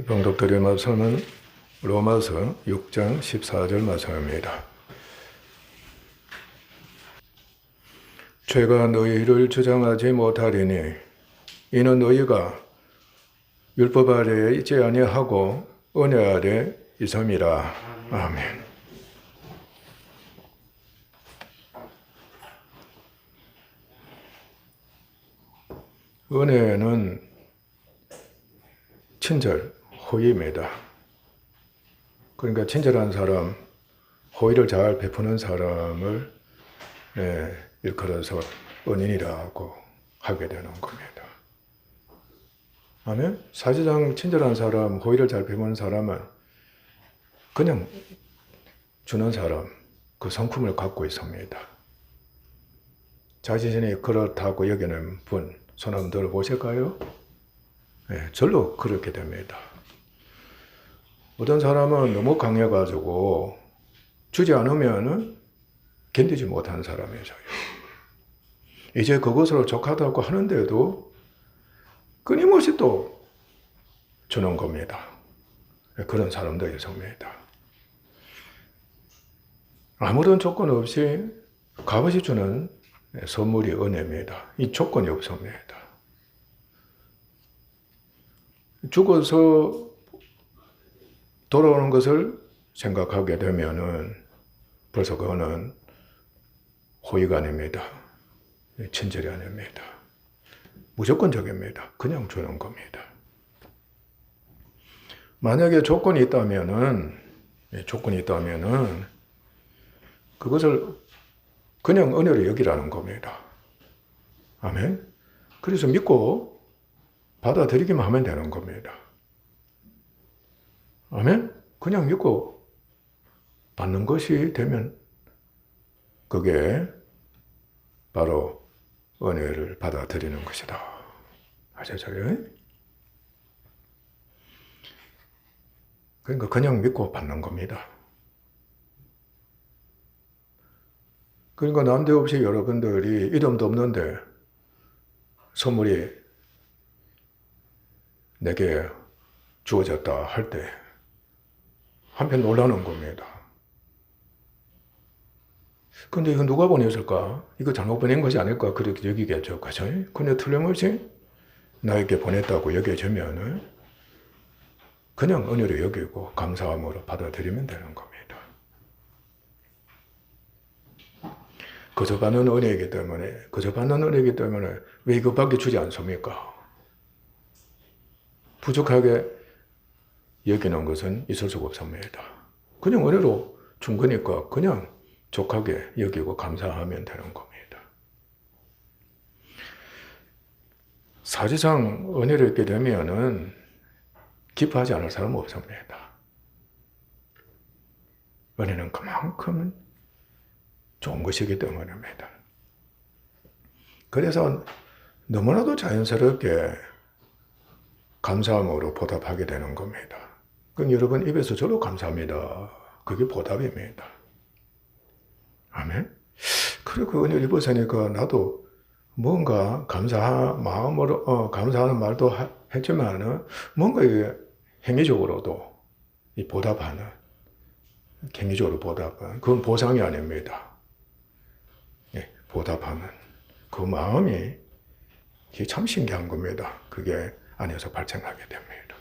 봉독드릴 말씀은 로마서 6장 14절 말씀입니다. 죄가 너희를 주장하지 못하리니 이는 너희가 율법 아래에 있지 아니하고 은혜 아래 있음이라. 아멘. 은혜는 친절, 호의입니다. 그러니까 친절한 사람, 호의를 잘 베푸는 사람을 일컬어서 은인이라고 하게 되는 겁니다. 아멘? 사실상 친절한 사람, 호의를 잘 베푸는 사람은 그냥 주는 사람, 그 성품을 갖고 있습니다. 자신이 그렇다고 여기는 분, 손 한번 들어보실까요? 네, 절로 그렇게 됩니다. 어떤 사람은 너무 강해가지고 주지 않으면 견디지 못하는 사람이 있어요. 이제 그것으로 족하다고 하는데도 끊임없이 또 주는 겁니다. 그런 사람도 있습니다. 아무런 조건 없이 값없이 주는 선물이 은혜입니다. 이 조건이 없습니다. 죽어서 돌아오는 것을 생각하게 되면은 벌써 그거는 호의가 아닙니다. 친절이 아닙니다. 무조건적입니다. 그냥 주는 겁니다. 만약에 조건이 있다면은 그것을 그냥 은혜로 여기라는 겁니다. 아멘. 그래서 믿고 받아들이기만 하면 되는 겁니다. 아멘. 그냥 믿고 받는 것이 되면 그게 바로 은혜를 받아들이는 것이다. 아시죠? 그러니까 그냥 믿고 받는 겁니다. 그러니까 난데없이 여러분들이 이름도 없는데 선물이 내게 주어졌다 할 때 한편 놀라는 겁니다. 근데 이거 누가 보냈을까? 이거 잘못 보낸 것이 아닐까? 그렇게 여기겠죠. 그죠? 근데 틀림없이 나에게 보냈다고 여겨지면은 그냥 은혜로 여기고 감사함으로 받아들이면 되는 겁니다. 그저 받는 은혜이기 때문에 왜 이것밖에 주지 않습니까? 부족하게 여기는 것은 있을 수가 없습니다. 그냥 은혜로 준 거니까 그냥 족하게 여기고 감사하면 되는 겁니다. 사실상 은혜를 얻게 되면은 기뻐하지 않을 사람은 없습니다. 은혜는 그만큼 좋은 것이기 때문입니다. 그래서 너무나도 자연스럽게 감사함으로 보답하게 되는 겁니다. 그럼 여러분 입에서 저로 감사합니다. 그게 보답입니다. 아멘. 그리고 은혜를 입었으니까 나도 뭔가 마음으로 감사하는 말도 했지만은 뭔가 행위적으로도 이 보답하는 행위적으로 보답은 그건 보상이 아닙니다. 보답하는 그 마음이 참 신기한 겁니다. 그게 안에서 발생하게 됩니다.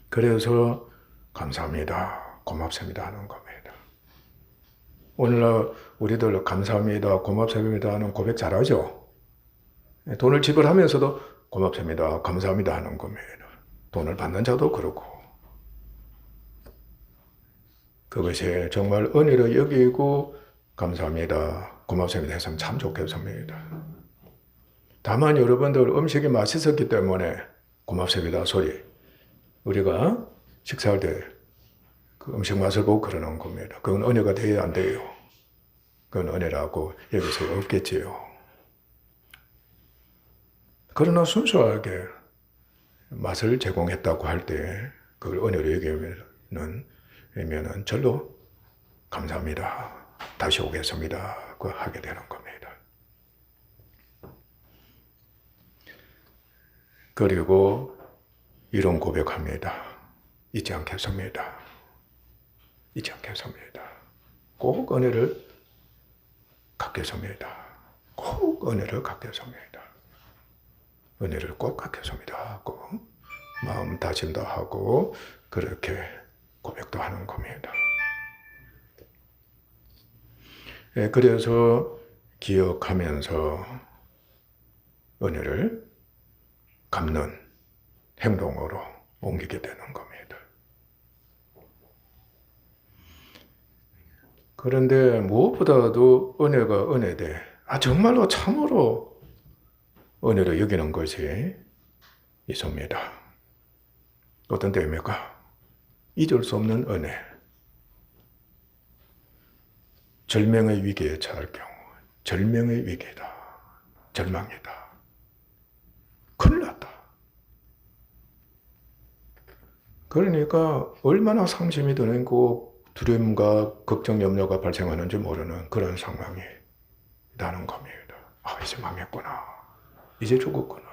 그래서 감사합니다, 고맙습니다 하는 겁니다. 오늘날 우리들 감사합니다, 고맙습니다 하는 고백 잘하죠? 돈을 지불하면서도 고맙습니다, 감사합니다 하는 겁니다. 돈을 받는 자도 그렇고. 그것이 정말 은혜로 여기고 감사합니다, 고맙습니다 했으면 참 좋겠습니다. 다만 여러분들 음식이 맛있었기 때문에 고맙습니다 소리. 우리가 식사할 때 그 음식 맛을 보고 그러는 겁니다. 그건 은혜가 돼야 안 돼요. 그건 은혜라고 여길 수 없겠지요. 그러나 순수하게 맛을 제공했다고 할 때 그걸 은혜로 여기면은 절로 감사합니다, 다시 오겠습니다 그 하게 되는 겁니다. 그리고 이런 고백합니다. 잊지 않겠습니다. 잊지 않겠습니다. 꼭 은혜를 갖겠습니다. 꼭 은혜를 갖겠습니다. 은혜를 꼭 갖겠습니다 하고 마음 다짐도 하고 그렇게 고백도 하는 겁니다. 그래서 기억하면서 은혜를 갚는 행동으로 옮기게 되는 겁니다. 그런데 무엇보다도 은혜가 은혜되 정말로 참으로 은혜로 여기는 것이 있습니다. 어떤 때입니까? 잊을 수 없는 은혜. 절명의 위기에 처할 경우, 절명의 위기다. 절망이다. 큰일 났다. 그러니까 얼마나 상심이 드는 그 두려움과 걱정, 염려가 발생하는지 모르는 그런 상황이 나는 겁니다. 이제 망했구나. 이제 죽었구나.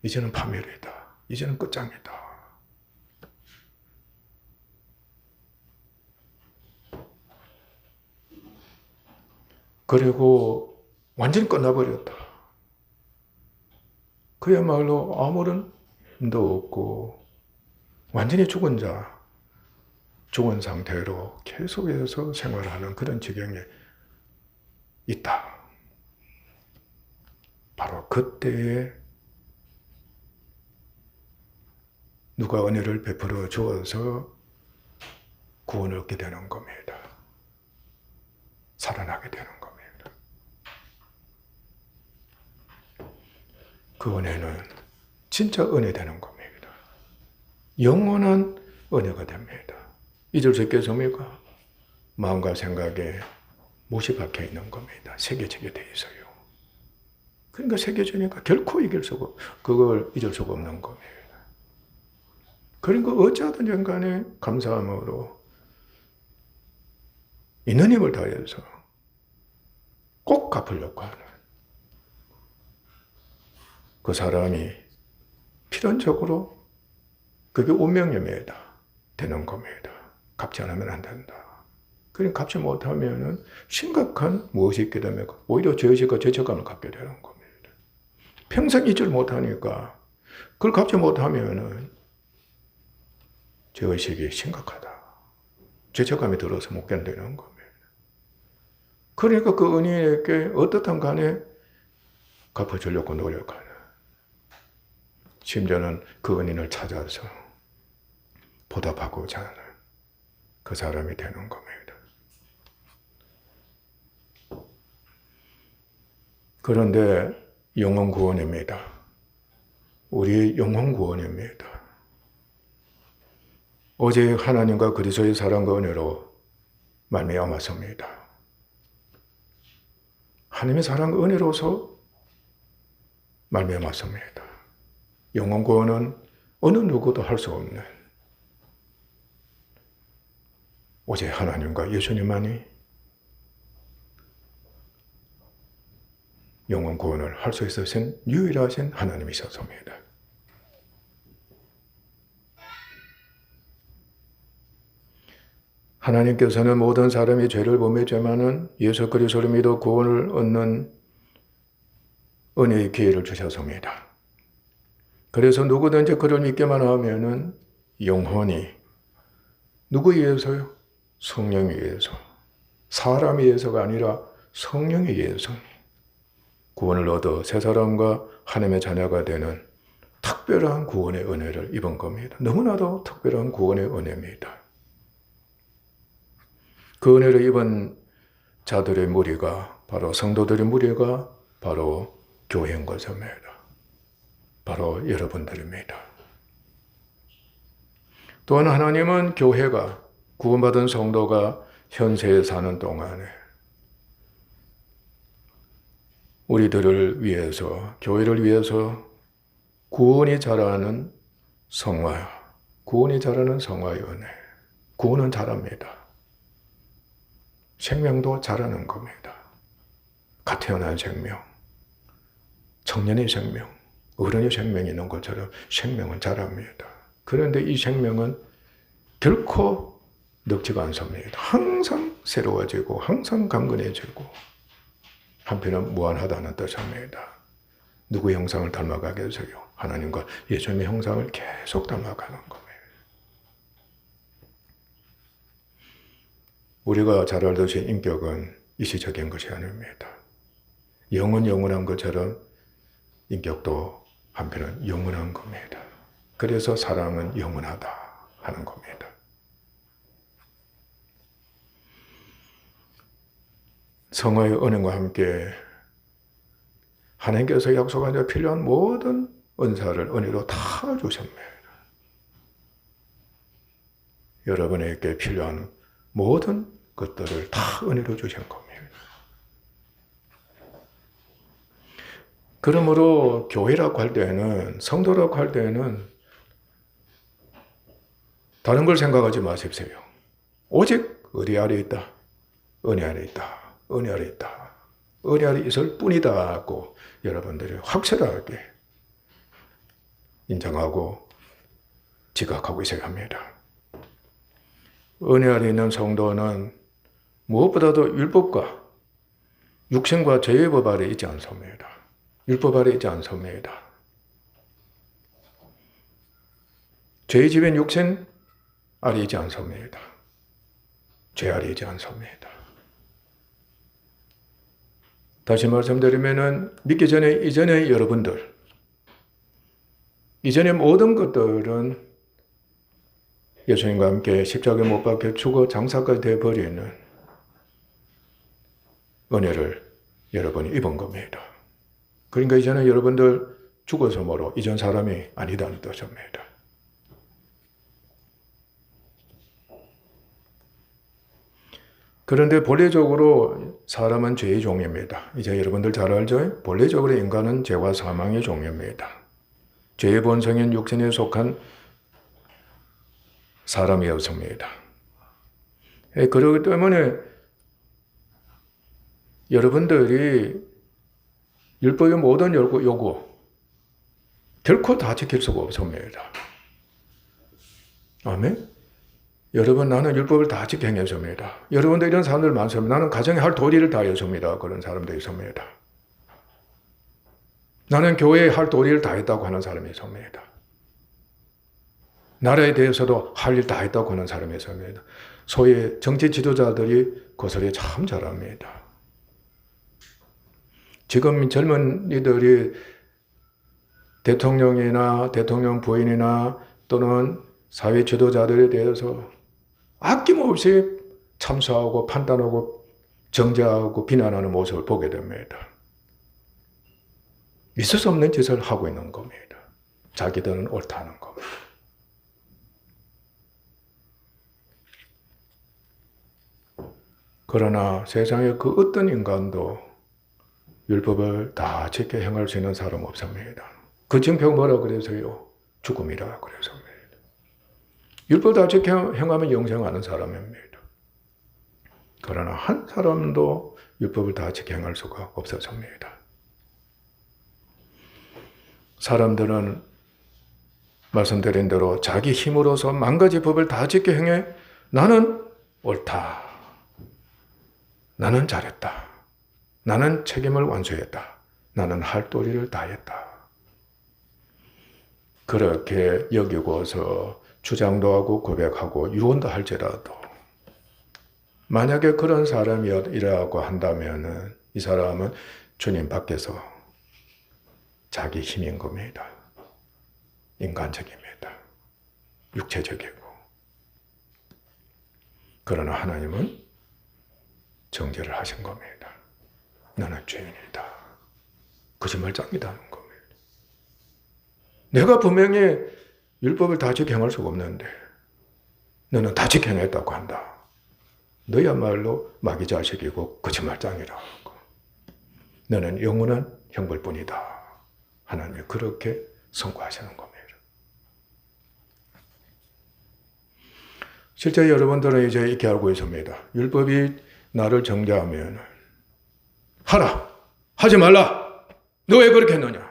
이제는 파멸이다. 이제는 끝장이다. 그리고 완전히 끝나버렸다. 그야말로 아무런 힘도 없고 완전히 죽은 자, 죽은 상태로 계속해서 생활하는 그런 지경에 있다. 바로 그때에 누가 은혜를 베풀어 주어서 구원을 얻게 되는 겁니다. 살아나게 되는 겁니다. 그 은혜는 진짜 은혜 되는 겁니다. 영원한 은혜가 됩니다. 잊을 수 있겠습니까? 마음과 생각에 못이 박혀 있는 겁니다. 새겨지게 돼 있어요. 그러니까 새겨지니까 결코 이길 수가, 그걸 잊을 수가 없는 겁니다. 그러니까 어찌하든 간에 감사함으로 있는 힘을 다해서 꼭 갚으려고 하는 그 사람이 필연적으로 그게 운명임에다 되는 겁니다. 갚지 않으면 안 된다. 그러니까 갚지 못하면은 심각한 무엇이 있게 되면 오히려 죄의식과 죄책감을 갖게 되는 겁니다. 평생 잊지 못하니까 그걸 갚지 못하면은 죄의식이 심각하다. 죄책감이 들어서 못 견디는 겁니다. 그러니까 그 은인에게 어떻든 간에 갚아주려고 노력하는, 심지어는 그 은인을 찾아서 보답하고자 하는 그 사람이 되는 겁니다. 그런데 영혼 구원입니다. 우리의 영혼 구원입니다. 오직 하나님과 그리스도의 사랑과 은혜로 말미암았습니다. 하나님의 사랑과 은혜로서 말미암았습니다. 영혼 구원은 어느 누구도 할 수 없는 오직 하나님과 예수님만이 영혼 구원을 할 수 있으신 유일하신 하나님이셨습니다. 하나님께서는 모든 사람이 죄를 범했지만은 예수 그리스도를 믿어 구원을 얻는 은혜의 기회를 주셨습니다. 그래서 누구든지 그를 믿기만 하면은 영혼이 누구에 의해서요? 성령에 의해서. 사람에 의해서가 아니라 성령에 의해서 구원을 얻어 새 사람과 하나님의 자녀가 되는 특별한 구원의 은혜를 입은 겁니다. 너무나도 특별한 구원의 은혜입니다. 그 은혜를 입은 자들의 무리가 바로 성도들의 무리가 바로 교회인 것입니다. 바로 여러분들입니다. 또한 하나님은 교회가 구원받은 성도가 현세에 사는 동안에 우리들을 위해서, 교회를 위해서 구원이 자라는 성화, 구원이 자라는 성화의 은혜, 구원은 자랍니다. 생명도 자라는 겁니다. 갓 태어난 생명, 청년의 생명, 어른이 생명이 있는 것처럼 생명은 자랍니다. 그런데 이 생명은 결코 늙지가 않습니다. 항상 새로워지고 항상 강건해지고 한편은 무한하다는 뜻입니다. 누구의 형상을 닮아가겠어요? 하나님과 예수님의 형상을 계속 닮아가는 겁니다. 우리가 잘 알듯이 인격은 일시적인 것이 아닙니다. 영은 영원한 것처럼 인격도 한편은 영원한 겁니다. 그래서 사랑은 영원하다 하는 겁니다. 성화의 은혜와 함께 하나님께서 약속한 자 필요한 모든 은사를 은혜로 다 주십니다. 여러분에게 필요한 모든 것들을 다 은혜로 주신 겁니다. 그러므로 교회라고 할 때는, 성도라고 할 때는 다른 걸 생각하지 마십시오. 오직 어디 아래 있다? 은혜 아래 있다. 은혜 아래 있다. 은혜 아래 있을 뿐이다 하고 여러분들이 확실하게 인정하고 지각하고 있어야 합니다. 은혜 아래 있는 성도는 무엇보다도 율법과 육신과 죄의 법 아래 있지 않습니다. 율법 아래 있지 않습니다. 죄의 지배인 육신 아래 있지 않습니다. 죄 아래 있지 않습니다. 다시 말씀드리면은 믿기 전에 이전의 여러분들, 이전의 모든 것들은 예수님과 함께 십자가에 못 박혀 죽어 장사까지 되어버리는 은혜를 여러분이 입은 겁니다. 그러니까 이제는 여러분들 죽어서 뭐로 이전 사람이 아니다는 뜻입니다. 그런데 본래적으로 사람은 죄의 종입니다. 이제 여러분들 잘 알죠? 본래적으로 인간은 죄와 사망의 종입니다. 죄의 본성인 육신에 속한 사람이었습니다. 그렇기 때문에 여러분들이 율법의 모든 요구 결코 다 지킬 수가 없습니다. 아멘? 여러분, 나는 율법을 다 지켜 행했습니다. 여러분들 이런 사람들 많습니다. 나는 가정에 할 도리를 다 했습니다. 그런 사람도 있습니다. 나는 교회에 할 도리를 다 했다고 하는 사람이 있습니다. 나라에 대해서도 할 일 다 했다고 하는 사람이 있습니다. 소위 정치 지도자들이 그 소리 참 잘합니다. 지금 젊은이들이 대통령이나 대통령 부인이나 또는 사회 지도자들에 대해서 아낌없이 참수하고 판단하고 정죄하고 비난하는 모습을 보게 됩니다. 있을 수 없는 짓을 하고 있는 겁니다. 자기들은 옳다는 겁니다. 그러나 세상에 그 어떤 인간도 율법을 다 지켜 행할 수 있는 사람 없습니다. 그 증표 뭐라고 그래서요? 죽음이라 그래서. 율법 다 지켜 행하면 영생하는 사람입니다. 그러나 한 사람도 율법을 다 지켜 행할 수가 없었습니다. 사람들은 말씀드린 대로 자기 힘으로서 만 가지 법을 다 지켜 행해 나는 옳다. 나는 잘했다. 나는 책임을 완수했다. 나는 할 도리를 다했다. 그렇게 여기고서 주장도 하고 고백하고 유언도 할지라도 만약에 그런 사람이라고 한다면 이 사람은 주님 밖에서 자기 힘인 겁니다. 인간적입니다. 육체적이고. 그러나 하나님은 정죄를 하신 겁니다. 나는 죄인이다. 거짓말장이다는 겁니다. 내가 분명히 율법을 다 지켜 행할 수가 없는데 너는 다 지켜 행했다고 한다. 너야말로 마귀 자식이고 거짓말장이라고. 너는 영원한 형벌뿐이다. 하나님이 그렇게 선고하시는 겁니다. 실제 여러분들은 이제 이렇게 알고 있습니다. 율법이 나를 정죄하면 하라! 하지 말라! 너 왜 그렇게 했느냐?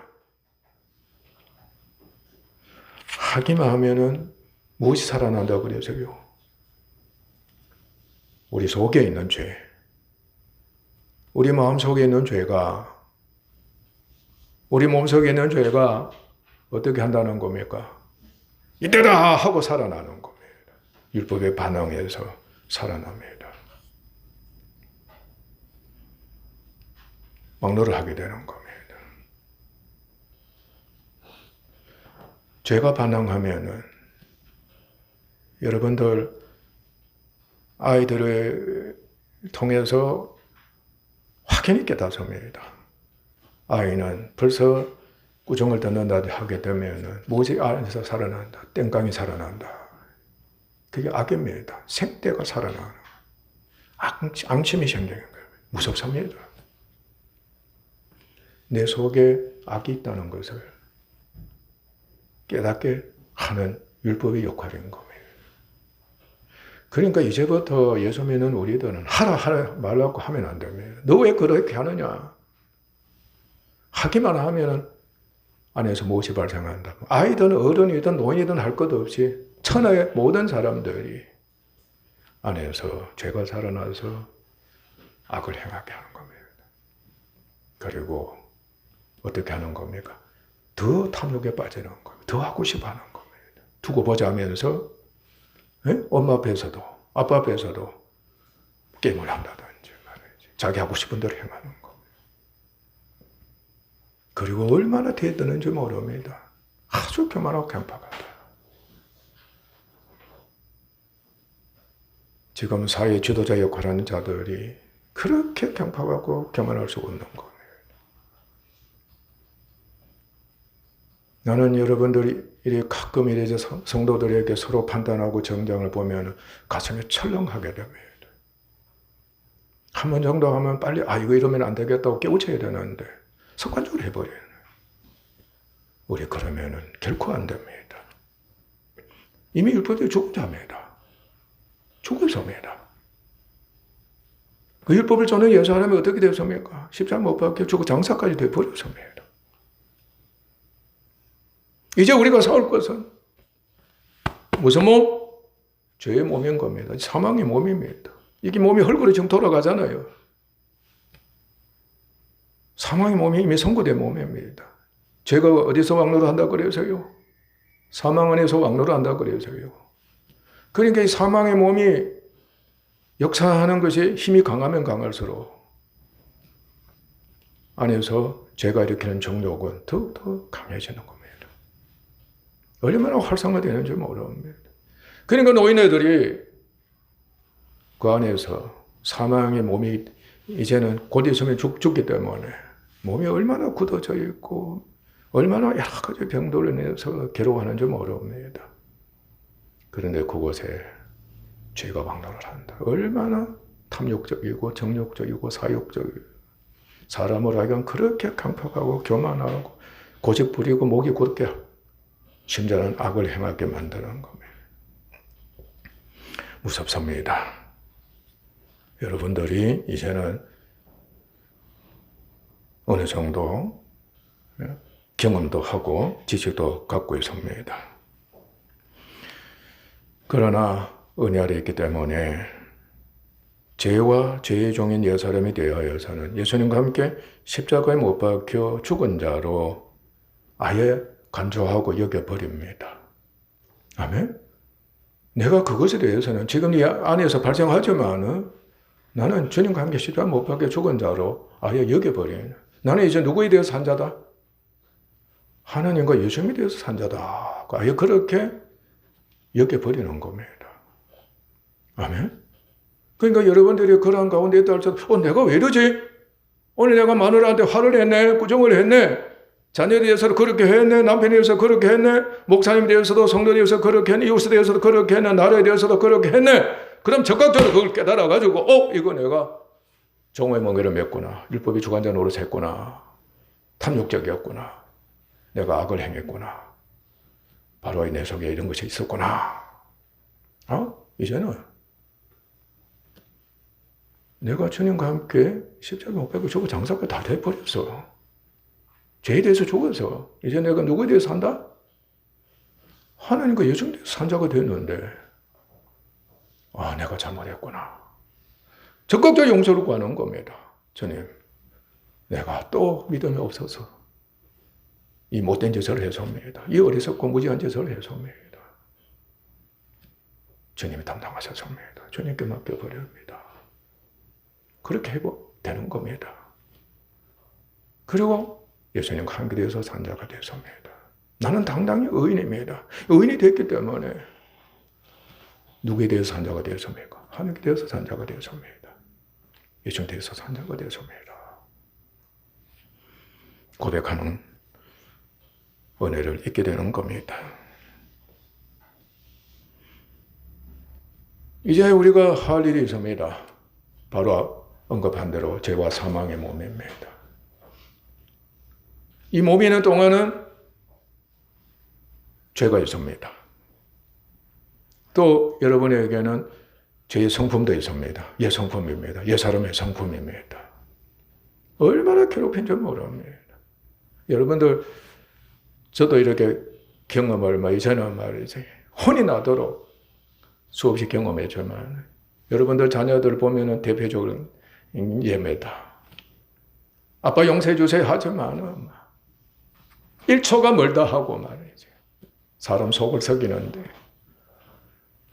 하기만 하면은 무엇이 살아난다고 그래서요? 우리 속에 있는 죄, 우리 마음속에 있는 죄가, 우리 몸속에 있는 죄가 어떻게 한다는 겁니까? 이때다 하고 살아나는 겁니다. 율법에 반응해서 살아납니다. 막노를 하게 되는 겁니다. 죄가 반응하면은 여러분들 아이들을 통해서 확연히 깨닫습니다. 아이는 벌써 꾸중을 듣는다 하게 되면은 무엇이 안에서 살아난다. 땡깡이 살아난다. 그게 악입니다. 생떼가 살아나는 앙심이 생기는 거예요. 무섭습니다. 내 속에 악이 있다는 것을 깨닫게 하는 율법의 역할인 겁니다. 그러니까 이제부터 예수 믿는 우리들은 하라 말라고 하면 안 됩니다. 너 왜 그렇게 하느냐? 하기만 하면은 안에서 무엇이 발생한다. 아이든 어른이든 노인이든 할 것 없이 천하의 모든 사람들이 안에서 죄가 살아나서 악을 행하게 하는 겁니다. 그리고 어떻게 하는 겁니까? 더 탐욕에 빠지는 겁니다. 더 하고 싶어 하는 겁니다. 두고 보자면서 엄마 앞에서도 아빠 앞에서도 게임을 한다든지 말이지. 자기 하고 싶은 대로 행하는 겁니다. 그리고 얼마나 대드는지 모릅니다. 아주 교만하고 강팍하다. 지금 사회 지도자 역할하는 자들이 그렇게 강팍하고 교만할 수 없는 겁니다. 나는 여러분들이 가끔 이제 성도들에게 서로 판단하고 정장을 보면 가슴이 철렁하게 됩니다. 한 번 정도 하면 빨리 이거 이러면 안 되겠다고 깨우쳐야 되는데 습관적으로 해버려요. 우리 그러면은 결코 안 됩니다. 이미 율법이 죽은 자입니다. 죽은 자입니다. 그 율법을 저는 예수하면 어떻게 되었습니까? 십자가 못 박혀 죽고 장사까지 되어버렸습니다. 이제 우리가 싸울 것은 무슨 몸? 죄의 몸인 겁니다. 사망의 몸입니다. 이게 몸이 헐거리 지금 돌아가잖아요. 사망의 몸이 이미 선고된 몸입니다. 죄가 어디서 왕노를 한다고 그래서요? 사망 안에서 왕노를 한다고 그래서요. 그러니까 이 사망의 몸이 역사하는 것이 힘이 강하면 강할수록 안에서 죄가 일으키는 정욕은 더욱더 강해지는 겁니다. 얼마나 활성화되는지 모릅니다. 그러니까 노인네들이 그 안에서 사망의 몸이 이제는 곧 있으면 죽기 때문에 몸이 얼마나 굳어져 있고 얼마나 여러 가지 병들을 내서 괴로워하는지 모릅니다. 그런데 그곳에 죄가 왕노를 한다. 얼마나 탐욕적이고 정욕적이고 사욕적이고 사람을 하여간 그렇게 강팍하고 교만하고 고집 부리고 목이 굳게 심지어는 악을 행하게 만드는 겁니다. 무섭습니다. 여러분들이 이제는 어느 정도 경험도 하고 지식도 갖고 있습니다. 그러나 은혜 아래 있기 때문에 죄와 죄의 종인 옛사람에 대하여서는 예수님과 함께 십자가에 못 박혀 죽은 자로 아예 간주하고 여겨버립니다. 아멘? 내가 그것에 대해서는 지금 이 안에서 발생하지만 나는 주님과 함께 십자가 못 박혀 죽은 자로 아예 여겨버려요. 나는 이제 누구에 대해서 산 자다? 하나님과 예수님에 대해서 산 자다. 아예 그렇게 여겨버리는 겁니다. 아멘? 그러니까 여러분들이 그런 가운데 있다 할지라도 내가 왜 이러지? 오늘 내가 마누라한테 화를 했네. 꾸중을 했네. 자녀에 대해서도 그렇게 했네. 남편에 대해서 그렇게 했네. 목사님에 대해서도 성도에 대해서 그렇게 했네. 이웃에 대해서도 그렇게 했네. 나라에 대해서도 그렇게 했네. 그럼 적극적으로 그걸 깨달아가지고 이거 내가 종의 멍에를 맺구나. 율법의 주관자 노릇 했구나. 탐욕적이었구나. 내가 악을 행했구나. 바로 내 속에 이런 것이 있었구나. 이제는 내가 주님과 함께 십자가 못 박고 죽고 장사가 다 돼버렸어. 죄에 대해서 죽어서 이제 내가 누구에 대해서 산다? 하나님과 예정대로 산자가 됐는데 내가 잘못했구나. 적극적 용서를 구하는 겁니다. 주님, 내가 또 믿음이 없어서 이 못된 짓을 해서입니다. 이 어리석고 무지한 짓을 해서입니다. 주님이 담당하셨습니다. 주님께 맡겨버립니다. 그렇게 회복되는 겁니다. 그리고 예수님과 함께 되어서 산자가 되었습니다. 나는 당당히 의인입니다. 의인이 됐기 때문에 누구에 대해서 산자가 되었습니까? 하나님께 대해서 산자가 되었습니다. 예수님 대해서 산자가 되었습니다. 고백하는 은혜를 잊게 되는 겁니다. 이제 우리가 할 일이 있습니다. 바로 언급한 대로 죄와 사망의 몸입니다. 이 몸이 있는 동안은 죄가 있습니다. 또 여러분에게는 죄의 성품도 있습니다. 옛 성품입니다. 옛 사람의 성품입니다. 얼마나 괴롭힌지 모릅니다. 여러분들, 저도 이렇게 경험을 이제는 말이지 혼이 나도록 수없이 경험했지만 여러분들 자녀들 보면은 대표적으로 예매다. 아빠 용서해 주세요 하지만은 1초가 멀다 하고 말이지. 사람 속을 썩이는데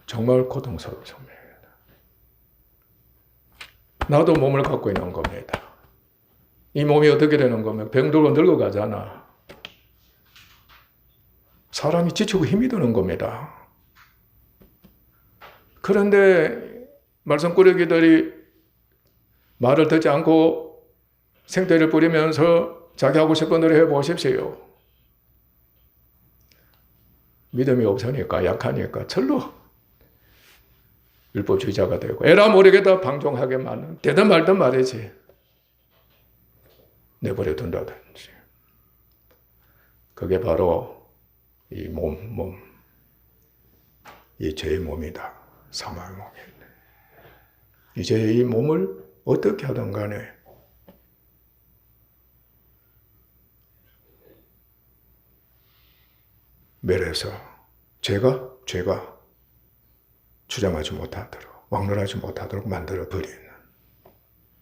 정말 고통스럽습니다. 나도 몸을 갖고 있는 겁니다. 이 몸이 어떻게 되는 거면 병들고 늙어가잖아. 사람이 지치고 힘이 드는 겁니다. 그런데 말썽꾸러기들이 말을 듣지 않고 생떼를 뿌리면서 자기 하고 싶은 대로 해보십시오. 믿음이 없으니까 약하니까 절로 율법주의자가 되고 에라 모르겠다 방종하게 만은 되든 말든 말이지. 내버려 둔다든지. 그게 바로 이 이 죄의 몸이다. 사망의 몸이다. 이제 이 몸을 어떻게 하든 간에 멸해서 죄가 주장하지 못하도록 왕래하지 못하도록 만들어 버리는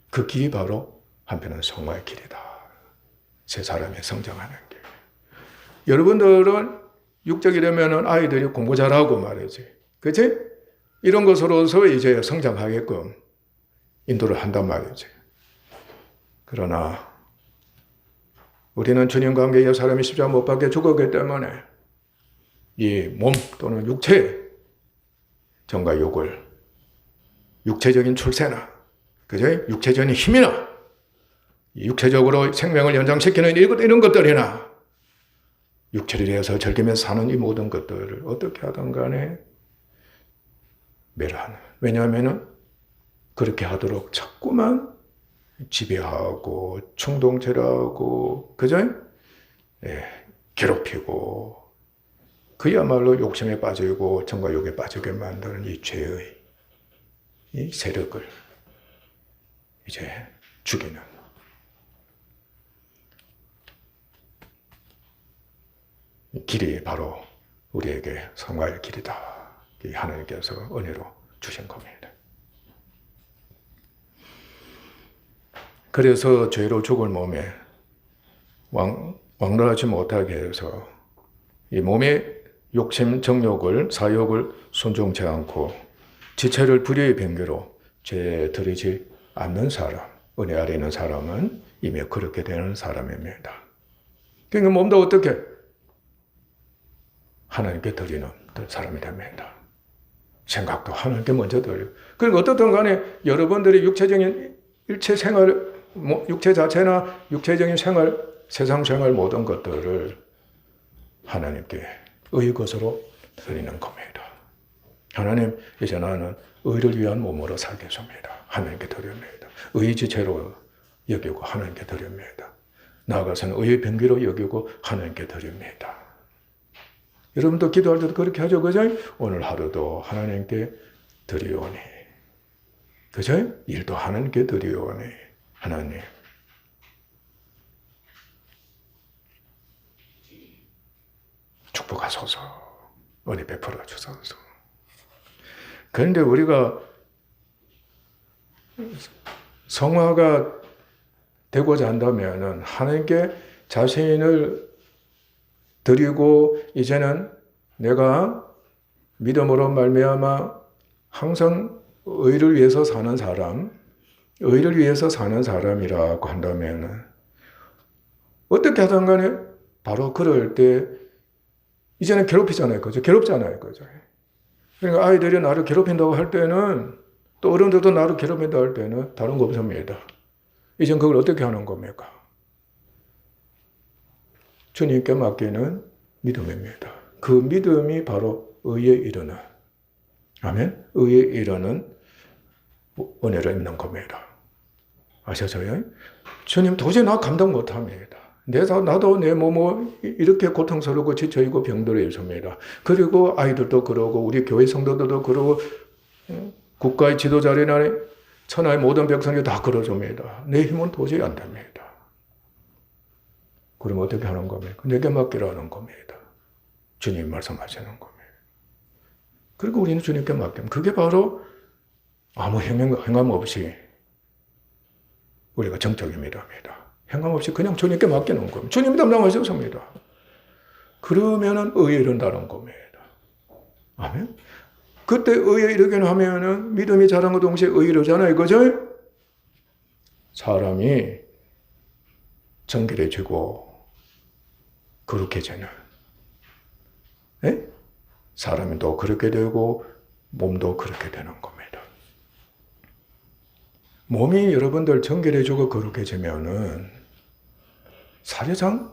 그 길이 바로 한편은 성화의 길이다. 새 사람이 성장하는 길. 여러분들은 육적이 되면은 아이들이 공부 잘하고 말이지. 그치? 이런 것으로서 이제 성장하게끔 인도를 한단 말이지. 그러나 우리는 주님과 함께 이 사람이 십자가 못 박혀 죽었기 때문에 이 몸 또는 육체 정과 욕을 육체적인 출세나 그죠? 육체적인 힘이나 육체적으로 생명을 연장시키는 이런 것들이나 육체를 위해서 즐기면서 사는 이 모든 것들을 어떻게 하든 간에 멸하는. 왜냐하면 그렇게 하도록 자꾸만 지배하고 충동질하고 그죠? 괴롭히고 그야말로 욕심에 빠지고 정과 욕에 빠지게 만드는 이 죄의 이 세력을 이제 죽이는 길이 바로 우리에게 성화의 길이다. 하나님께서 은혜로 주신 겁니다. 그래서 죄로 죽을 몸에 왕래하지 못하게 해서 이 몸의 욕심, 정욕을, 사욕을 순종치 않고 지체를 불의의 변개로 죄에 들이지 않는 사람, 은혜 아래 있는 사람은 이미 그렇게 되는 사람입니다. 그러니까 몸도 어떻게 하나님께 드리는 사람이 됩니다. 생각도 하나님께 먼저 드려. 그러니까 어떻든 간에 여러분들이 육체적인 일체 생활, 육체 자체나 육체적인 생활, 세상 생활 모든 것들을 하나님께 의의 것으로 드리는 겁니다. 하나님, 이제 나는 의를 위한 몸으로 살겠습니다. 하나님께 드립니다. 의의 지체로 여기고 하나님께 드립니다. 나아가서는 의의 병기로 여기고 하나님께 드립니다. 여러분도 기도할 때도 그렇게 하죠. 그죠? 오늘 하루도 하나님께 드리오니. 그죠? 일도 하나님께 드리오니. 하나님. 축복하소서. 은혜 베풀어 주소서. 그런데 우리가 성화가 되고자 한다면 하나님께 자신을 드리고 이제는 내가 믿음으로 말미암아 항상 의를 위해서 사는 사람, 의를 위해서 사는 사람이라고 한다면 어떻게 하든 간에 바로 그럴 때 이제는 괴롭히잖아요. 그죠? 괴롭잖아요. 그죠? 그러니까 아이들이 나를 괴롭힌다고 할 때는 또 어른들도 나를 괴롭힌다고 할 때는 다른 거 없습니다. 이젠 그걸 어떻게 하는 겁니까? 주님께 맡기는 믿음입니다. 그 믿음이 바로 의에 이르는, 아멘? 의에 이르는 은혜를 입는 겁니다. 아셨어요? 주님 도저히 나 감당 못합니다. 나도 내 몸을 이렇게 고통스럽고 지쳐있고 병들어 있습니다. 그리고 아이들도 그러고 우리 교회 성도들도 그러고 국가의 지도자리나 천하의 모든 백성이 다 그러줍니다. 내 힘은 도저히 안 됩니다. 그럼 어떻게 하는 겁니까? 내게 맡기라는 겁니다. 주님 말씀하시는 겁니다. 그리고 우리는 주님께 맡기면 그게 바로 아무 행함 없이 우리가 정적인 믿음이다. 행함 없이 그냥 주님께 맡기는 겁니다. 주님이 담당하셨습니다. 그러면은 의에 이른다는 겁니다. 아멘? 그때 의에 이르기는 하면은 믿음이 자란과 동시에 의에 이르잖아요. 그죠? 사람이 정결해지고 거룩해지는. 네? 사람이 또 그렇게 되고 몸도 그렇게 되는 겁니다. 몸이 여러분들 정결해지고 거룩해지면은 사실상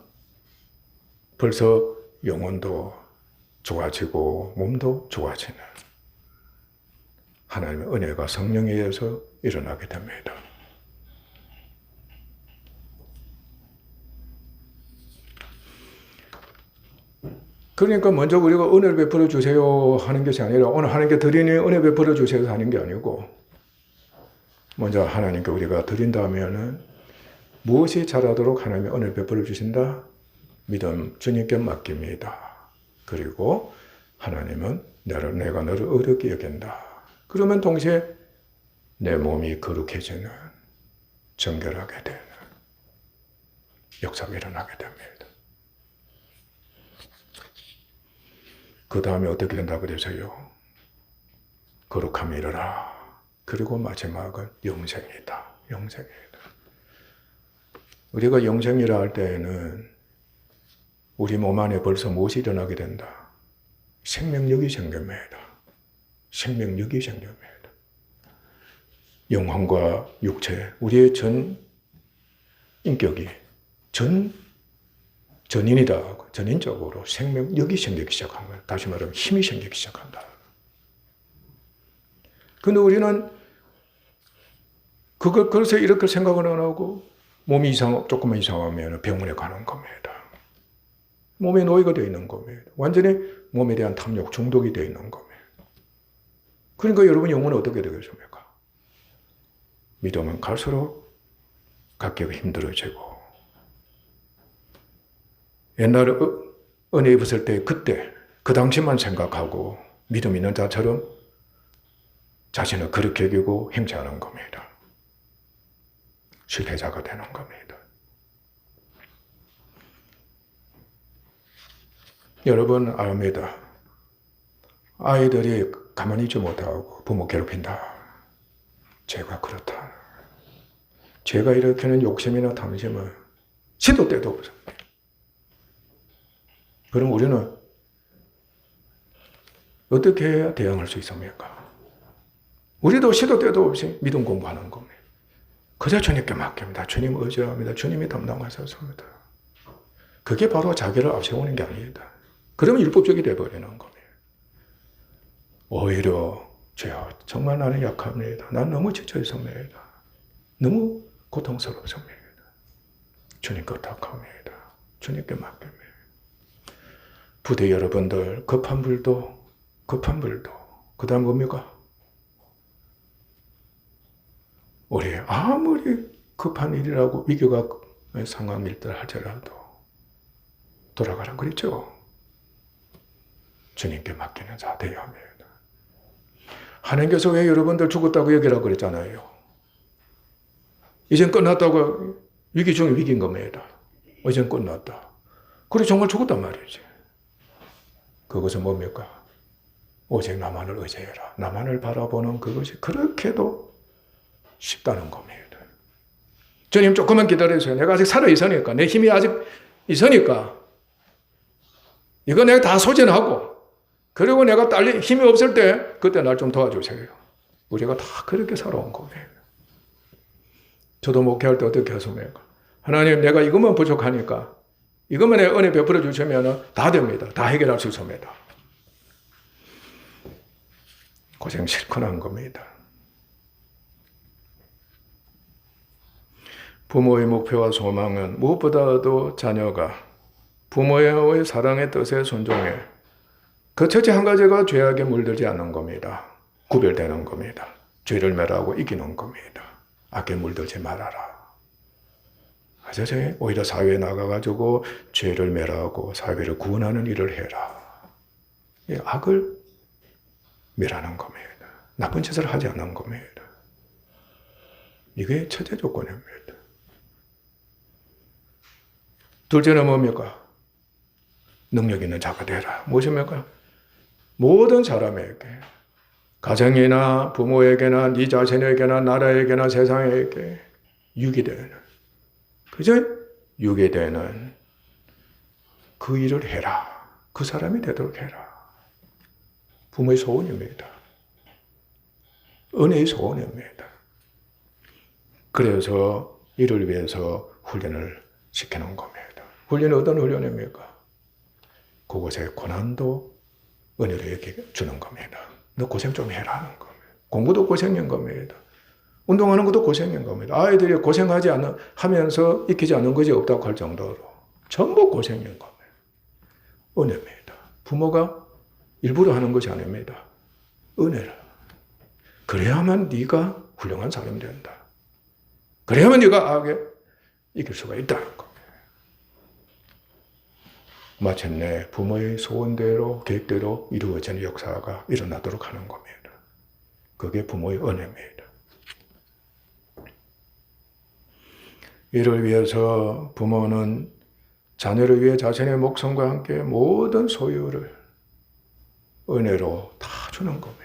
벌써 영혼도 좋아지고 몸도 좋아지는 하나님의 은혜가 성령에 의해서 일어나게 됩니다. 그러니까 먼저 우리가 은혜를 베풀어 주세요 하는 것이 아니라 오늘 하나님께 드리니 은혜 베풀어 주세요 하는 게 아니고 먼저 하나님께 우리가 드린다면은 무엇이 잘하도록 하나님의 은혜를 베풀어 주신다? 믿음 주님께 맡깁니다. 그리고 하나님은 내가 너를 어렵게 여긴다. 그러면 동시에 내 몸이 거룩해지는, 정결하게 되는 역사가 일어나게 됩니다. 그 다음에 어떻게 된다고 그러세요? 거룩함이 이르라. 그리고 마지막은 영생이다. 영생이다. 우리가 영생이라 할 때에는 우리 몸 안에 벌써 무엇이 일어나게 된다? 생명력이 생깁니다. 생명력이 생깁니다. 영혼과 육체, 우리의 전 인격이 전인이다. 전인적으로 생명력이 생기기 시작한 거예요. 다시 말하면 힘이 생기기 시작한다. 근데 우리는 그래서 이렇게 생각을 안 하고 몸이 조금만 이상하면 병원에 가는 겁니다. 몸에 노예가 되어 있는 겁니다. 완전히 몸에 대한 탐욕, 중독이 되어 있는 겁니다. 그러니까 여러분 영혼은 어떻게 되겠습니까? 믿으면 갈수록 갖기가 힘들어지고 옛날에 은혜 입었을 때 그때 그 당시만 생각하고 믿음 있는 자처럼 자신을 그렇게 여기고 행세하는 겁니다. 실패자가 되는 겁니다. 여러분 압니다. 아이들이 가만히 있지 못하고 부모 괴롭힌다. 죄가 그렇다. 죄가 일으키는 욕심이나 탐심은 시도 때도 없습니다. 그럼 우리는 어떻게 해야 대응할 수 있습니까? 우리도 시도 때도 없이 믿음 공부하는 겁니다. 그저 주님께 맡깁니다. 주님 의지합니다. 주님이 담당하셨습니다. 그게 바로 자기를 앞세우는 게 아니다. 그러면 율법적이 되어버리는 겁니다. 오히려 주여 정말 나는 약합니다. 난 너무 지쳐 있습니다. 너무 고통스럽습니다. 주님께 부탁합니다. 주님께 맡깁니다. 부대 여러분들 급한 불도 그 다음 뭡니까? 우리 아무리 급한 일이라고 위기가 상황일 때 할지라도 돌아가라 그랬죠. 주님께 맡기는 자 되어야 합니다. 하나님께서 왜 여러분들 죽었다고 얘기하라고 그랬잖아요. 이젠 끝났다고 위기 중에 위기인 겁니다. 이젠 끝났다. 그래 정말 죽었단 말이지. 그것은 뭡니까? 오직 나만을 의지해라. 나만을 바라보는 그것이 그렇게도 쉽다는 겁니다. 주님 조금만 기다려주세요. 내가 아직 살아있으니까, 내 힘이 아직 있으니까 이거 내가 다 소진하고, 그리고 내가 딸리 힘이 없을 때 그때 날 좀 도와주세요. 우리가 다 그렇게 살아온 겁니다. 저도 목회할 때 어떻게 했습니까? 하나님, 내가 이것만 부족하니까 이것만 내 은혜 베풀어 주시면 다 됩니다. 다 해결할 수 있습니다. 고생 실컷 한 겁니다. 부모의 목표와 소망은 무엇보다도 자녀가 부모의 사랑의 뜻에 순종해 그 첫째 한 가지가 죄악에 물들지 않는 겁니다. 구별되는 겁니다. 죄를 멸하고 이기는 겁니다. 악에 물들지 말아라. 아셔서 오히려 사회에 나가가지고 죄를 멸하고 사회를 구원하는 일을 해라. 악을 멸하는 겁니다. 나쁜 짓을 하지 않는 겁니다. 이게 첫째 조건입니다. 둘째는 뭡니까? 능력 있는 자가 되라. 무엇입니까? 모든 사람에게, 가정이나 부모에게나 네 자신에게나 나라에게나 세상에게 유기되는, 그저 유기되는 그 일을 해라. 그 사람이 되도록 해라. 부모의 소원입니다. 은혜의 소원입니다. 그래서 이를 위해서 훈련을 시키는 겁니다. 훈련은 어떤 훈련입니까? 그곳에 고난도 은혜로 주는 겁니다. 너 고생 좀 해라 하는 겁니다. 공부도 고생인 겁니다. 운동하는 것도 고생인 겁니다. 아이들이 고생하지 하면서 익히지 않는 것이 없다고 할 정도로 전부 고생인 겁니다. 은혜입니다. 부모가 일부러 하는 것이 아닙니다. 은혜를. 그래야만 네가 훌륭한 사람이 된다. 그래야만 네가 악에 이길 수가 있다는 겁니다. 마침내 부모의 소원대로 계획대로 이루어지는 역사가 일어나도록 하는 겁니다. 그게 부모의 은혜입니다. 이를 위해서 부모는 자녀를 위해 자신의 목숨과 함께 모든 소유를 은혜로 다 주는 겁니다.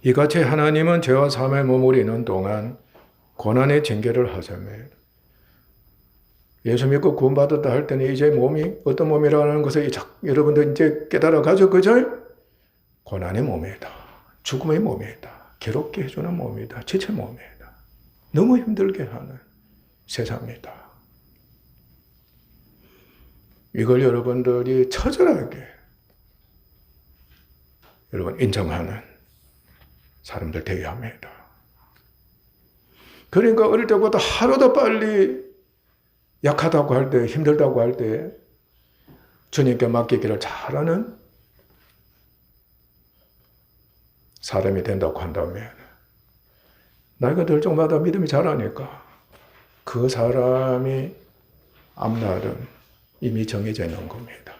이같이 하나님은 죄와 삶에 머무르는 동안 고난의 징계를 하십니다. 예수 믿고 구원받았다 할 때는 이제 몸이 어떤 몸이라는 것을 여러분들 이제 깨달아가지고, 그죠? 고난의 몸이다. 죽음의 몸이다. 괴롭게 해주는 몸이다. 지체 몸이다. 너무 힘들게 하는 세상이다. 이걸 여러분들이 처절하게 여러분 인정하는 사람들 되어야 합니다. 그러니까 어릴 때보다 하루 더 빨리 약하다고 할 때, 힘들다고 할 때 주님께 맡기기를 잘하는 사람이 된다고 한다면, 나이가 들 적마다 믿음이 자라니까 그 사람이 앞날은 이미 정해져 있는 겁니다.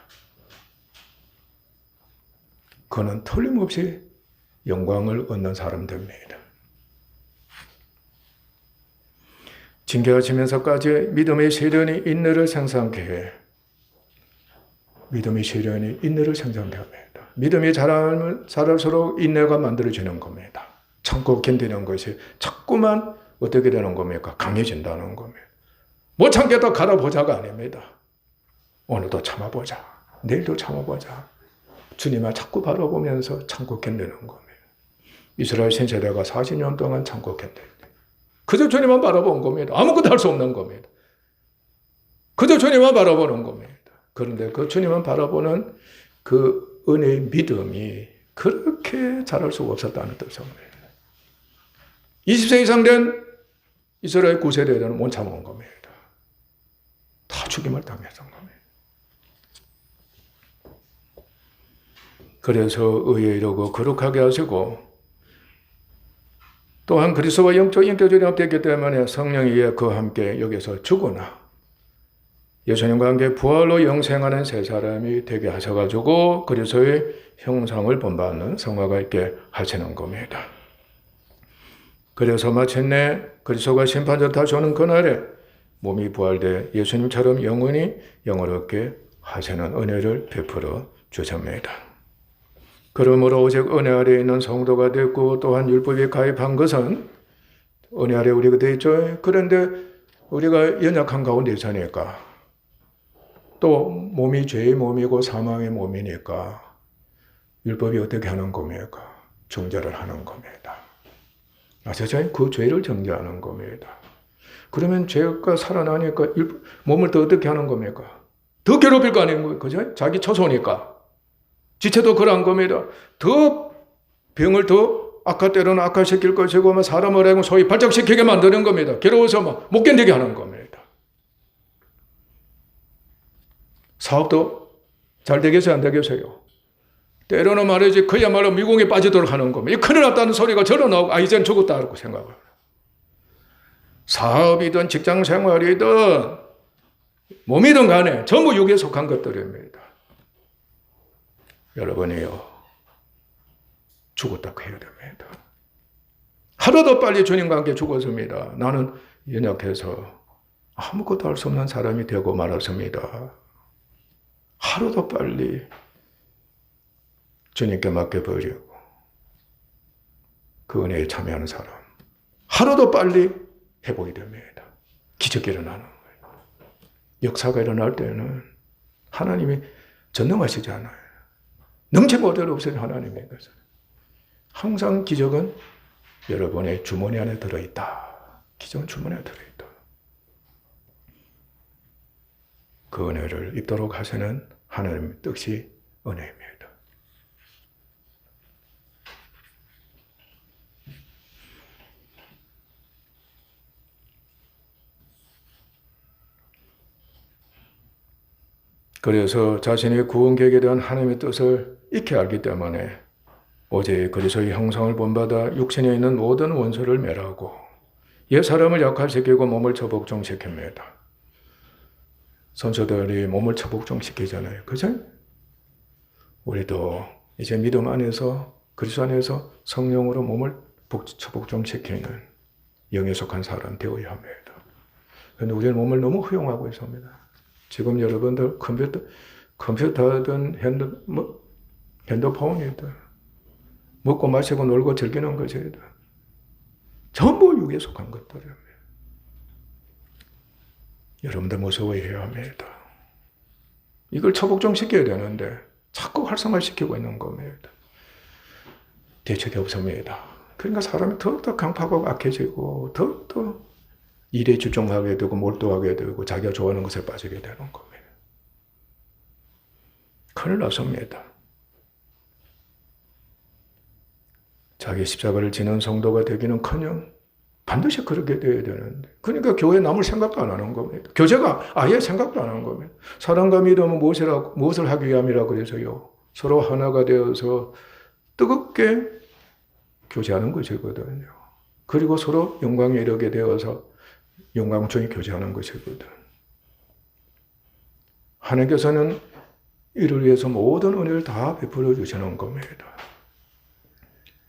그는 틀림없이 영광을 얻는 사람 됩니다. 징계하시면서까지 믿음의 시련이 인내를 생산케 해. 믿음의 시련이 인내를 생산케 합니다. 믿음이 자랄수록 인내가 만들어지는 겁니다. 참고 견디는 것이 자꾸만 어떻게 되는 겁니까? 강해진다는 겁니다. 못 참겠다 갈아보자가 아닙니다. 오늘도 참아보자. 내일도 참아보자. 주님을 자꾸 바라보면서 참고 견디는 겁니다. 이스라엘 신세대가 40년 동안 참고 견디는, 그저 주님만 바라본 겁니다. 아무것도 할 수 없는 겁니다. 그저 주님만 바라보는 겁니다. 그런데 그 주님만 바라보는 그 은혜의 믿음이 그렇게 자랄 수가 없었다는 뜻입니다. 20세 이상 된 이스라엘 9세대들은 못 참은 겁니다. 다 죽임을 당했던 겁니다. 그래서 의에 이르고 거룩하게 하시고, 또한 그리스도와 영적 인격적인 합되기 때문에 성령이 그 함께 여기서 죽으나 예수님과 함께 부활로 영생하는 세 사람이 되게 하셔가지고 그리스도의 형상을 본받는 성화가 있게 하시는 겁니다. 그래서 마침내 그리스도가 심판자로 다시 오는 그날에 몸이 부활돼 예수님처럼 영원히 영원롭게 하시는 은혜를 베풀어 주십니다. 그러므로 오직 은혜 아래에 있는 성도가 됐고 또한 율법에 가입한 것은 은혜 아래 우리가 되어 있죠. 그런데 우리가 연약한 가운데 있으니까 또 몸이 죄의 몸이고 사망의 몸이니까 율법이 어떻게 하는 겁니까? 정죄를 하는 겁니다. 아시죠? 그 죄를 정죄하는 겁니다. 그러면 죄가 살아나니까 몸을 더 어떻게 하는 겁니까? 더 괴롭힐 거 아닙니까? 그죠? 자기 처소니까. 지체도 그러한 겁니다. 더 병을 더 때로는 악화시킬 것이고 사람을 소위 발작시키게 만드는 겁니다. 괴로워서 못 견디게 하는 겁니다. 사업도 잘 되겠어요? 안 되겠어요? 때로는 말이지 그야말로 미궁에 빠지도록 하는 겁니다. 큰일 났다는 소리가 저러 나오고 이젠 죽었다고 생각을 해요. 사업이든 직장생활이든 몸이든 간에 전부 육에 속한 것들입니다. 여러분이요, 죽었다고 해야 됩니다. 하루도 빨리 주님과 함께 죽었습니다. 나는 연약해서 아무것도 할 수 없는 사람이 되고 말았습니다. 하루도 빨리 주님께 맡겨버리고 그 은혜에 참여하는 사람, 하루도 빨리 회복이 됩니다. 기적이 일어나는 거예요. 역사가 일어날 때는 하나님이 전능하시지 않아요. 능치 못할 없으신 하나님의 것을. 항상 기적은 여러분의 주머니 안에 들어있다. 기적은 주머니 안에 들어있다. 그 은혜를 입도록 하시는 하나님의 뜻이 은혜입니다. 그래서 자신의 구원 계획에 대한 하나님의 뜻을 익히 알기 때문에 오직 그리스도의 형상을 본받아 육신에 있는 모든 원수를 멸하고 옛 사람을 약화시키고 몸을 처복종시킵니다. 선수들이 몸을 처복종시키잖아요. 그죠? 우리도 이제 믿음 안에서 그리스도 안에서 성령으로 몸을 처복종시키는 영에 속한 사람 되어야 합니다. 그런데 우리는 몸을 너무 허용하고 있습니다. 지금 여러분들 컴퓨터든 핸드폰이든 먹고 마시고 놀고 즐기는 것이든 전부 육에 속한 것들입니다. 여러분들 무서워해야 합니다. 이걸 처복종시켜야 되는데 자꾸 활성화시키고 있는 겁니다. 대책이 없습니다. 그러니까 사람이 더욱더 강팍하고 악해지고 더욱더 일에 집중하게 되고 몰두하게 되고 자기가 좋아하는 것에 빠지게 되는 겁니다. 큰일 났습니다. 자기 십자가를 지는 성도가 되기는커녕 반드시 그렇게 되어야 되는데 그러니까 교회 남을 생각도 안 하는 겁니다. 교제가 아예 생각도 안 하는 겁니다. 사랑과 믿음은 무엇을 하기 위함이라 그래서요. 서로 하나가 되어서 뜨겁게 교제하는 것이거든요. 그리고 서로 영광에 이르게 되어서 영광중에 교제하는 것이거든. 하나님께서는 이를 위해서 모든 은혜를 다 베풀어 주시는 겁니다.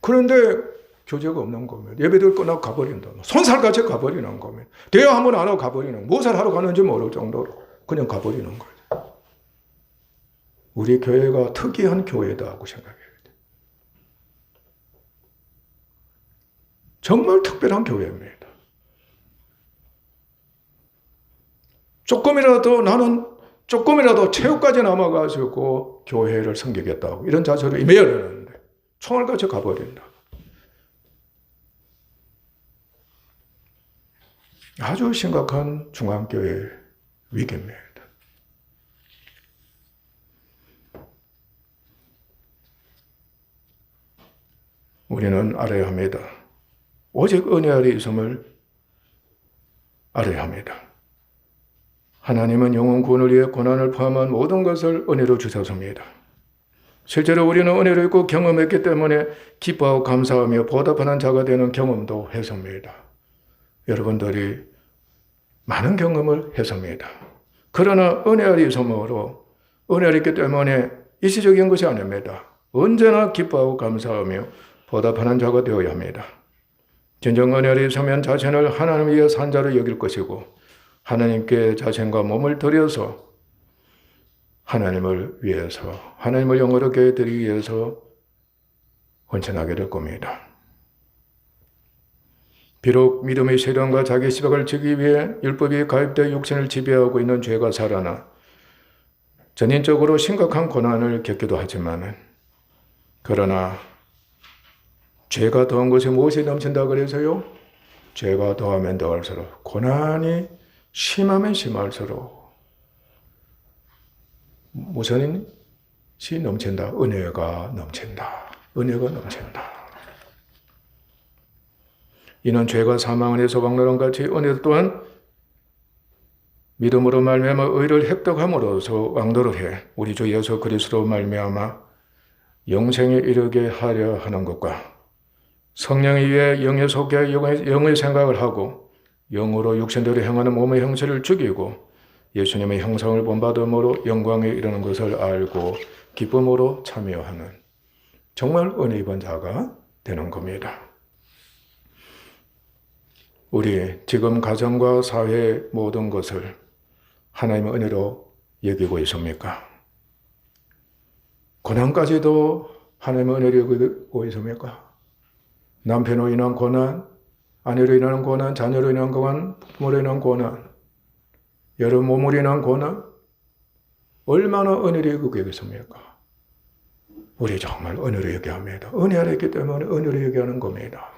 그런데 교제가 없는 겁니다. 예배들 끝나고 가버린다. 손살같이 가버리는 겁니다. 대화 한번 안 하고 가버리는, 무엇을 하러 가는지 모를 정도로 그냥 가버리는 거죠. 우리 교회가 특이한 교회다 하고 생각해야 돼요. 정말 특별한 교회입니다. 나는 조금이라도 체육까지 남아가지고 교회를 섬기겠다고 이런 자세로 임해야 되는데 총알같이 가버린다. 아주 심각한 중앙교회 위기입니다. 우리는 알아야 합니다. 오직 은혜 아래 있음을 알아야 합니다. 하나님은 영혼 구원을 위해 고난을 포함한 모든 것을 은혜로 주셨습니다. 실제로 우리는 은혜를 입고 경험했기 때문에 기뻐하고 감사하며 보답하는 자가 되는 경험도 했습니다. 여러분들이 많은 경험을 했습니다. 그러나 은혜 아래 있음으로 은혜 아래 있기 때문에 일시적인 것이 아닙니다. 언제나 기뻐하고 감사하며 보답하는 자가 되어야 합니다. 진정 은혜 아래 있으면 자신을 하나님 위해 산 자로 여길 것이고 하나님께 자신과 몸을 들여서 하나님을 위해서 하나님을 영화롭게 드리기 위해서 헌신하게 될 겁니다. 비록 믿음의 실현과 자기 시박을 지기 위해 율법이 가입되어 육신을 지배하고 있는 죄가 살아나 전인적으로 심각한 고난을 겪기도 하지만 그러나 죄가 더한 것이 무엇이 넘친다 그래서요? 죄가 더하면 더할수록 고난이 심하면 심할수록 무슨 시 넘친다? 은혜가 넘친다. 은혜가 넘친다. 이는 죄가 사망 안에서 왕노랑 같이 은혜 또한 믿음으로 말미암아 의를 획득함으로써 왕노를 해 우리 주 예수 그리스도로 말미암아 영생에 이르게 하려 하는 것과 성령에 의해 영에 속해 영의 생각을 하고 영으로 육신대로 행하는 몸의 형체를 죽이고 예수님의 형상을 본받음으로 영광에 이르는 것을 알고 기쁨으로 참여하는 정말 은혜 입은 자가 되는 겁니다. 우리 지금 가정과 사회의 모든 것을 하나님의 은혜로 여기고 있습니까? 고난까지도 하나님의 은혜로 여기고 있습니까? 남편으로 인한 고난, 아내로 인한 고난, 자녀로 인한 고난, 부모로 인한 고난, 여러 몸으로 인한 고난, 얼마나 은혜로 여기고 있습니까? 우리 정말 은혜로 여겨야 합니다. 은혜 아래 있기 때문에 은혜로 여겨야 하는 겁니다.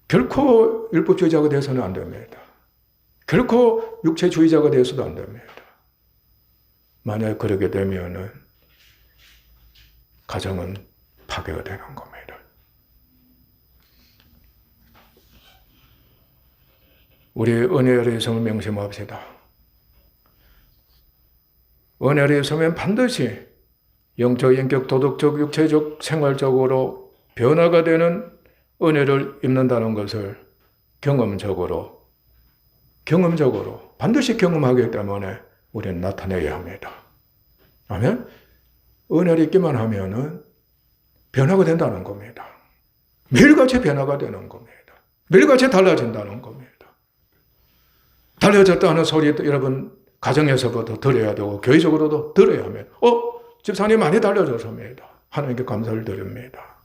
결코 율법주의자가 되어서는 안 됩니다. 결코 육체주의자가 되어서도 안 됩니다. 만약 그러게 되면은 가정은 파괴가 되는 겁니다. 우리 은혜 아래 있음을 명심합시다. 은혜 아래 있으면 반드시 영적, 인격, 도덕적, 육체적, 생활적으로 변화가 되는 은혜를 입는다는 것을 경험적으로 반드시 경험하기 때문에 우리는 나타내야 합니다. 아멘? 은혜를 입기만 하면은 변화가 된다는 겁니다. 매일같이 변화가 되는 겁니다. 매일같이 달라진다는 겁니다. 달라졌다는 소리 여러분 가정에서부터 들어야 되고 교회적으로도 들어야 합니다. 집사님 많이 달라졌습니다. 하나님께 감사를 드립니다.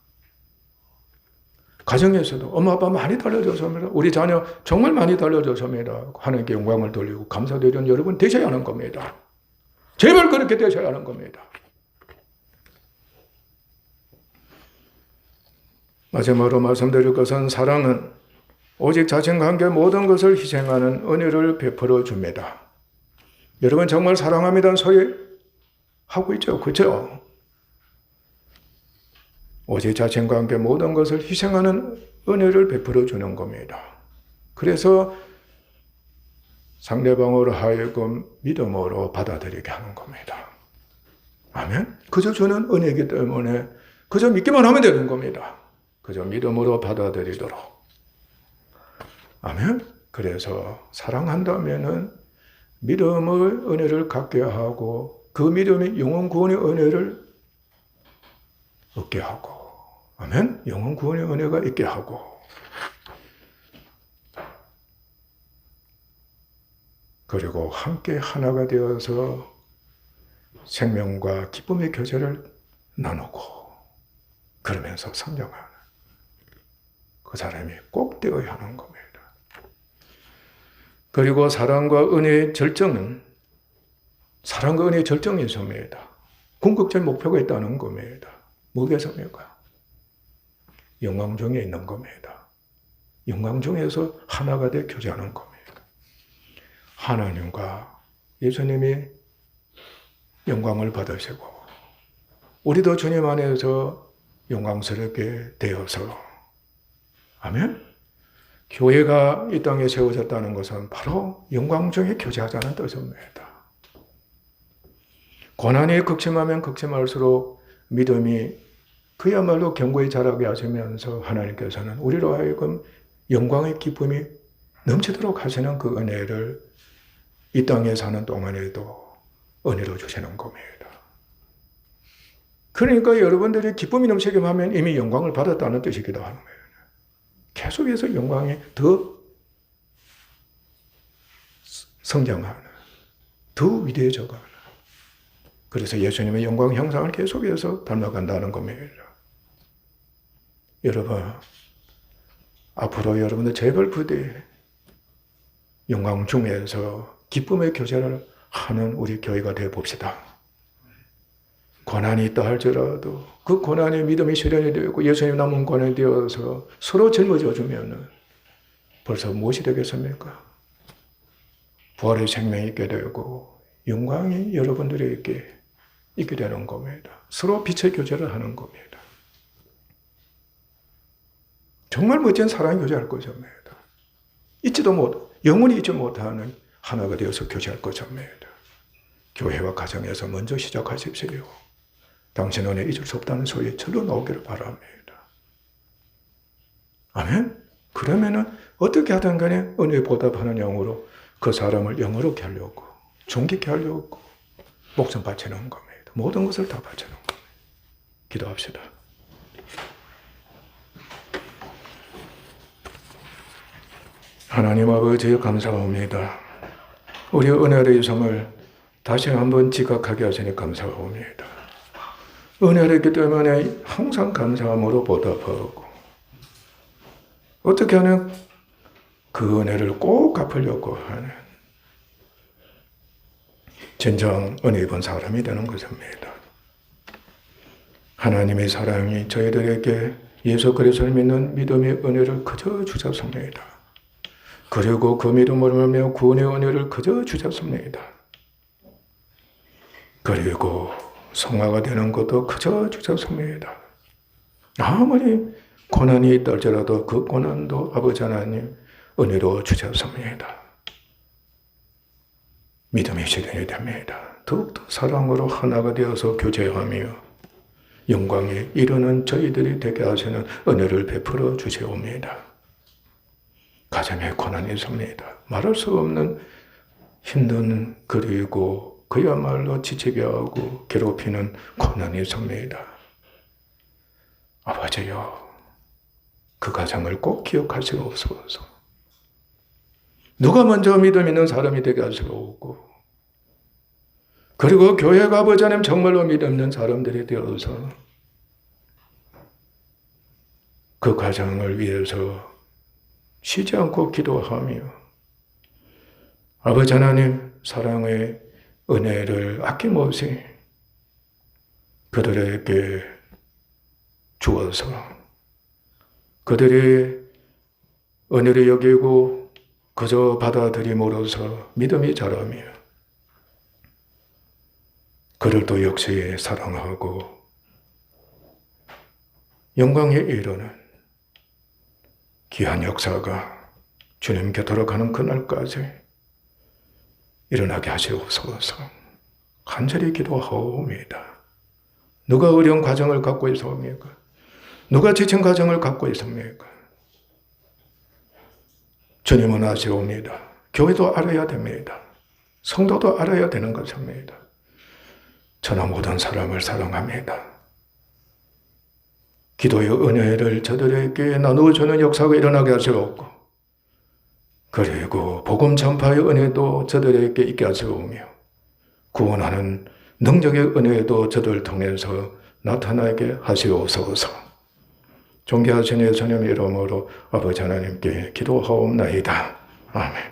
가정에서도 엄마 아빠 많이 달라졌습니다. 우리 자녀 정말 많이 달라졌습니다. 하나님께 영광을 돌리고 감사드리는 여러분 되셔야 하는 겁니다. 제발 그렇게 되셔야 하는 겁니다. 마지막으로 말씀드릴 것은 사랑은 오직 자신과 함께 모든 것을 희생하는 은혜를 베풀어 줍니다. 여러분 정말 사랑합니다는 소리 하고 있죠? 그렇죠? 오직 자신과 함께 모든 것을 희생하는 은혜를 베풀어 주는 겁니다. 그래서 상대방으로 하여금 믿음으로 받아들이게 하는 겁니다. 아멘? 그저 주는 은혜이기 때문에 그저 믿기만 하면 되는 겁니다. 그저 믿음으로 받아들이도록. 아멘? 그래서 사랑한다면은 믿음의 은혜를 갖게 하고 그 믿음이 영혼 구원의 은혜를 얻게 하고, 아멘? 영혼 구원의 은혜가 있게 하고, 그리고 함께 하나가 되어서 생명과 기쁨의 교제를 나누고, 그러면서 성장하는 그 사람이 꼭 되어야 하는 겁니다. 그리고 사랑과 은혜의 절정은, 사랑과 은혜의 절정이 있습니다. 궁극적인 목표가 있다는 겁니다. 뭐겠습니까? 영광 중에 있는 겁니다. 영광 중에서 하나가 돼 교제하는 겁니다. 하나님과 예수님이 영광을 받으시고 우리도 주님 안에서 영광스럽게 되어서, 아멘? 교회가 이 땅에 세워졌다는 것은 바로 영광 중에 교제하자는 뜻입니다. 고난이 극심하면 극심할수록 믿음이 그야말로 견고히 자라게 하시면서 하나님께서는 우리로 하여금 영광의 기쁨이 넘치도록 하시는 그 은혜를 이 땅에 사는 동안에도 은혜로 주시는 겁니다. 그러니까 여러분들이 기쁨이 넘치게 하면 이미 영광을 받았다는 뜻이기도 하는 거예요. 계속해서 영광이 더 성장하는, 더 위대해져가는. 그래서 예수님의 영광 형상을 계속해서 닮아간다는 겁니다. 여러분, 앞으로 여러분들 제발 부디 영광 중에서 기쁨의 교제를 하는 우리 교회가 되어 봅시다. 고난이 있다 할지라도 그 고난의 믿음이 실현이 되고 예수님 남은 고난이 되어서 서로 짊어져 주면 벌써 무엇이 되겠습니까? 부활의 생명이 있게 되고 영광이 여러분들에게 있게 되는 겁니다. 서로 빛의 교제를 하는 겁니다. 정말 멋진 사랑 교제할 것입니다. 영원히 잊지 못하는 하나가 되어서 교제할 것입니다. 교회와 가정에서 먼저 시작하십시오. 당신 은혜 잊을 수 없다는 소리에 절로 나오기를 바랍니다. 아멘? 그러면은 어떻게 하든 간에 은혜 보답하는 영으로 그 사람을 영어롭게 하려고, 존귀케 하려고 목숨 바치는 겁니다. 모든 것을 다 바치는 겁니다. 기도합시다. 하나님 아버지 감사합니다. 우리 은혜의 삶을 다시 한번 지각하게 하시니 감사합니다. 은혜를 했기 때문에 항상 감사함으로 보답하고 어떻게 하면 그 은혜를 꼭 갚으려고 하는 진정 은혜 입은 사람이 되는 것입니다. 하나님의 사랑이 저희들에게 예수 그리스도를 믿는 믿음의 은혜를 그저 주셨습니다. 그리고 그 믿음으로 말미암아 구원의 은혜를 그저 주셨습니다. 그리고 성화가 되는 것도 그저 주셨습니다. 아무리 고난이 있다 할지라도 그 고난도 아버지 하나님 은혜로 주셨습니다. 믿음이 실현이 됩니다. 더욱더 사랑으로 하나가 되어서 교제하며 영광에 이르는 저희들이 되게 하시는 은혜를 베풀어 주시옵니다. 가정에 고난이 있습니다. 말할 수 없는 힘든 그리고 그야말로 지치게 하고 괴롭히는 고난이 있습니다. 아버지요, 그 가정을 꼭 기억하시옵소서. 누가 먼저 믿음 있는 사람이 되게 하시옵고, 그리고 교회가 아버지 하나님 정말로 믿음 있는 사람들이 되어서 그 가정을 위해서 쉬지 않고 기도하며 아버지 하나님 사랑의 은혜를 아낌없이 그들에게 주어서 그들이 은혜를 여기고 그저 받아들임으로써 믿음이 자라며 그들도 역시 사랑하고 영광에 이르는 귀한 역사가 주님 곁으로 가는 그날까지 일어나게 하시옵소서. 간절히 기도하옵니다. 누가 어려운 과정을 갖고 있습니까? 누가 지친 과정을 갖고 있습니까? 주님은 아시옵니다. 교회도 알아야 됩니다. 성도도 알아야 되는 것입니다. 저는 모든 사람을 사랑합니다. 기도의 은혜를 저들에게 나누어주는 역사가 일어나게 하시옵고 그리고 복음 전파의 은혜도 저들에게 있게 하시오며 구원하는 능력의 은혜도 저들을 통해서 나타나게 하시옵소서. 존귀하신 예수님 이름으로 아버지 하나님께 기도하옵나이다. 아멘.